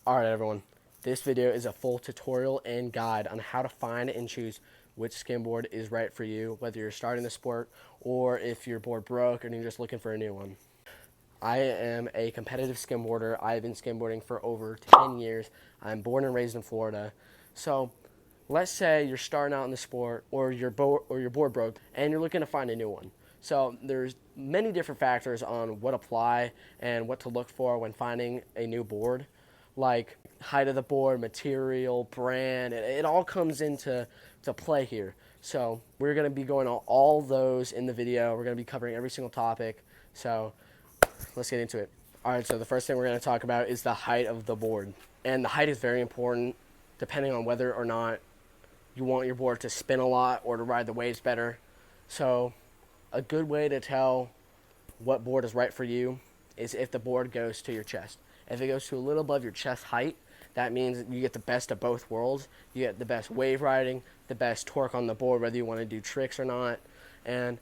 Alright everyone, this video is a full tutorial and guide on how to find and choose which skimboard is right for you, whether you're starting the sport or if your board broke and you're just looking for a new one. I am a competitive skimboarder. I've been skimboarding for over 10 years. I'm born and raised in Florida. So let's say you're starting out in the sport or your board broke and you're looking to find a new one. So there's many different factors on what apply and what to look for when finding a new board, like height of the board, material, brand. It all comes into play here. So we're going to be going on all those in the video. We're going to be covering every single topic. So let's get into it. All right, so the first thing we're going to talk about is the height of the board. And the height is very important depending on whether or not you want your board to spin a lot or to ride the waves better. So a good way to tell what board is right for you is if the board goes to your chest. If it goes to a little above your chest height, that means you get the best of both worlds. You get the best wave riding, the best torque on the board, whether you want to do tricks or not. And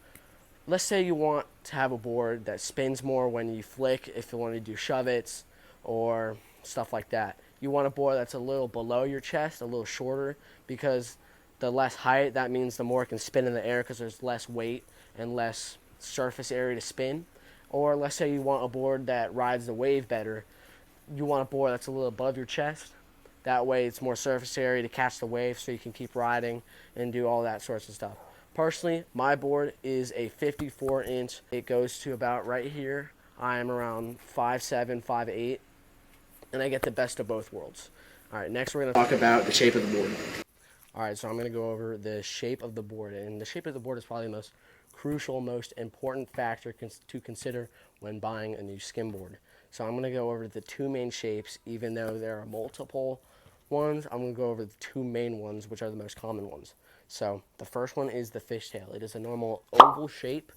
let's say you want to have a board that spins more when you flick, if you want to do shove-its or stuff like that. You want a board that's a little below your chest, a little shorter, because the less height, that means the more it can spin in the air because there's less weight and less surface area to spin. Or let's say you want a board that rides the wave better. You want a board that's a little above your chest. That way it's more surface area to catch the wave so you can keep riding and do all that sorts of stuff. Personally, my board is a 54 inch. It goes to about right here. I am around 5'7", 5'8", and I get the best of both worlds. All right, next we're going to talk about the shape of the board. All right, so I'm going to go over the shape of the board, and the shape of the board is probably the most crucial, most important factor to consider when buying a new skimboard. So I'm going to go over the two main shapes, even though there are multiple ones. I'm going to go over the two main ones, which are the most common ones. So the first one is the fishtail. It is a normal oval shape,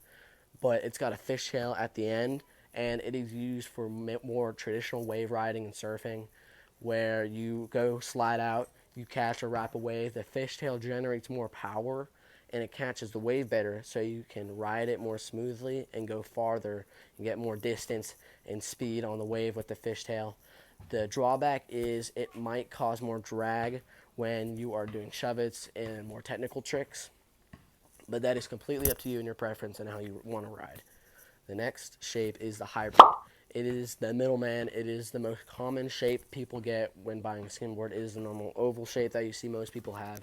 but it's got a fishtail at the end, and it is used for more traditional wave riding and surfing, where you go slide out, you catch or wrap a wave. The fishtail generates more power, and it catches the wave better, so you can ride it more smoothly and go farther and get more distance and speed on the wave with the fishtail. The drawback is it might cause more drag when you are doing shove-its and more technical tricks, but that is completely up to you and your preference and how you want to ride. The next shape is the hybrid. It is the middleman. It is the most common shape people get when buying a skimboard. It is the normal oval shape that you see most people have.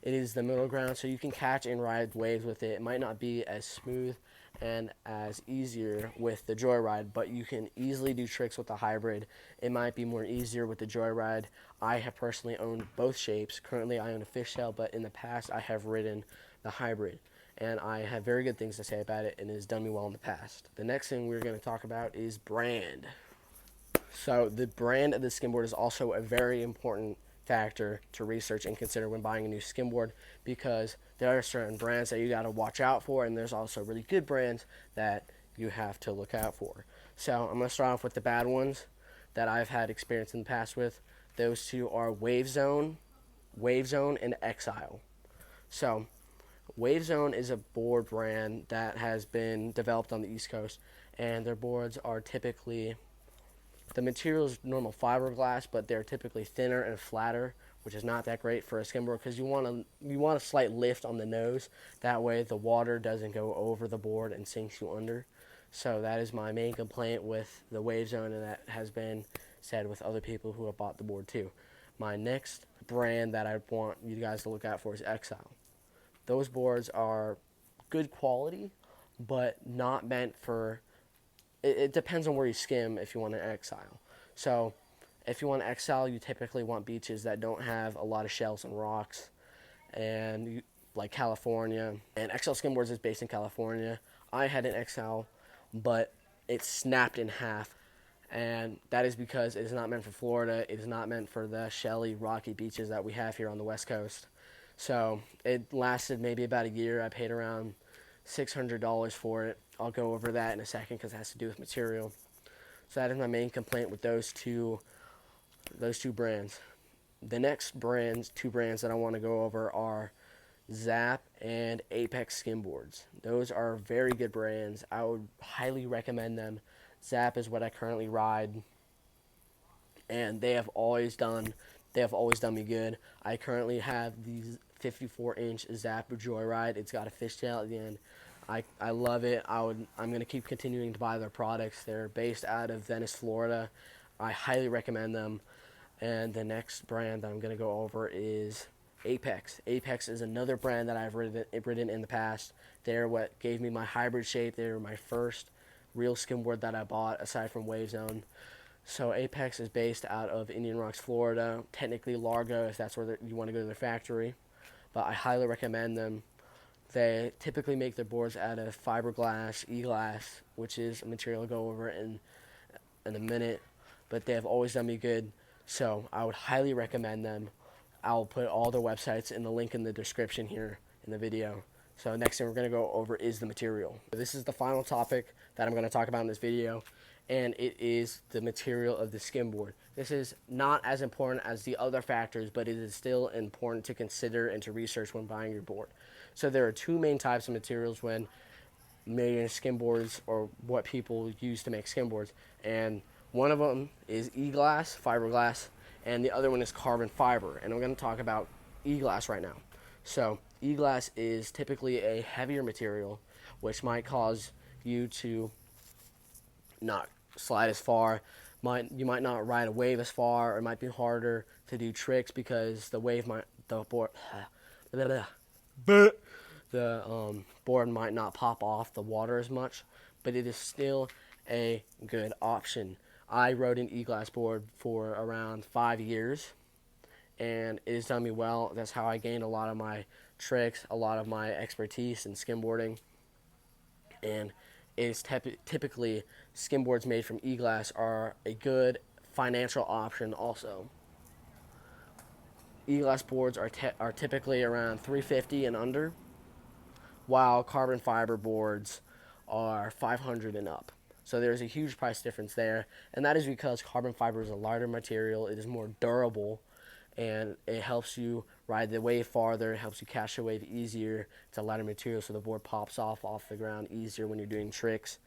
It is the middle ground, so you can catch and ride waves with it. It might not be as smooth and as easier with the joyride, but you can easily do tricks with the hybrid. It might be more easier with the joyride. I have personally owned both shapes. Currently I own a fishtail, but in the past I have ridden the hybrid, and I have very good things to say about it, and it has done me well in the past. The next thing we're going to talk about is brand. So the brand of the skimboard is also a very important factor to research and consider when buying a new skimboard, because there are certain brands that you got to watch out for, and there's also really good brands that you have to look out for. So I'm going to start off with the bad ones that I've had experience in the past with. Those two are Wave Zone, and Exile. So Wave Zone is a board brand that has been developed on the East Coast, and their boards are typically, the material is normal fiberglass, but they're typically thinner and flatter, which is not that great for a skimboard because you want a slight lift on the nose. That way the water doesn't go over the board and sinks you under. So that is my main complaint with the Wave Zone, and that has been said with other people who have bought the board too. My next brand that I want you guys to look out for is Exile. Those boards are good quality, but not meant for, it depends on where you skim if you want an Exile. So if you want an Exile, you typically want beaches that don't have a lot of shells and rocks, and like California. And Exile Skimboards is based in California. I had an Exile, but it snapped in half, and that is because it is not meant for Florida. It is not meant for the shelly, rocky beaches that we have here on the West Coast. So it lasted maybe about a year. I paid around $600 for it. I'll go over that in a second because it has to do with material. So that is my main complaint with those two brands. The next two brands that I want to go over are Zap and Apex Skimboards. Those are very good brands. I would highly recommend them. Zap is what I currently ride. and they have always done me good. I currently have these 54-inch Zapper Joyride. It's got a fishtail at the end. I love it. I'm going to keep continuing to buy their products. They're based out of Venice, Florida. I highly recommend them. And the next brand that I'm going to go over is Apex. Apex is another brand that I've ridden in the past. They're what gave me my hybrid shape. They were my first real skimboard that I bought aside from Wave Zone. So Apex is based out of Indian Rocks, Florida. Technically Largo, if that's where you want to go to their factory. But I highly recommend them. They typically make their boards out of fiberglass, e-glass, which is a material I'll go over in a minute. But they have always done me good, so I would highly recommend them. I'll put all their websites in the link in the description here in the video. So next thing we're going to go over is the material. This is the final topic that I'm going to talk about in this video, and it is the material of the skimboard. This is not as important as the other factors, but it is still important to consider and to research when buying your board. So there are two main types of materials when making skimboards, or what people use to make skimboards, and one of them is e-glass, fiberglass, and the other one is carbon fiber, and I'm going to talk about e-glass right now. So e-glass is typically a heavier material, which might cause you to not slide as far. You might not ride a wave as far, or it might be harder to do tricks because the board might not pop off the water as much, but it is still a good option. I rode an e-glass board for around 5 years, and it has done me well. That's how I gained a lot of my tricks, a lot of my expertise in skimboarding. And it is typically skimboards made from e-glass are a good financial option also. E-glass boards are typically around $350 and under, while carbon fiber boards are $500 and up. So there's a huge price difference there, and that is because carbon fiber is a lighter material, it is more durable, and it helps you ride the wave farther, it helps you catch the wave easier. It's a lighter material, so the board pops off the ground easier when you're doing tricks.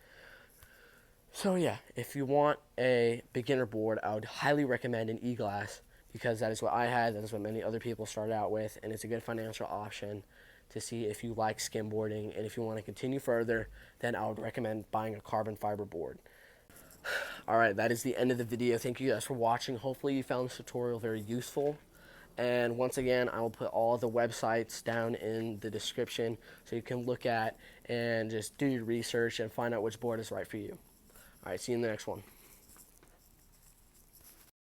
So yeah, if you want a beginner board, I would highly recommend an e-glass, because that is what I had, that is what many other people started out with, and it's a good financial option to see if you like skimboarding. And if you want to continue further, then I would recommend buying a carbon fiber board. Alright, that is the end of the video. Thank you guys for watching. Hopefully you found this tutorial very useful. And once again, I will put all the websites down in the description so you can look at and just do your research and find out which board is right for you. Alright, see you in the next one.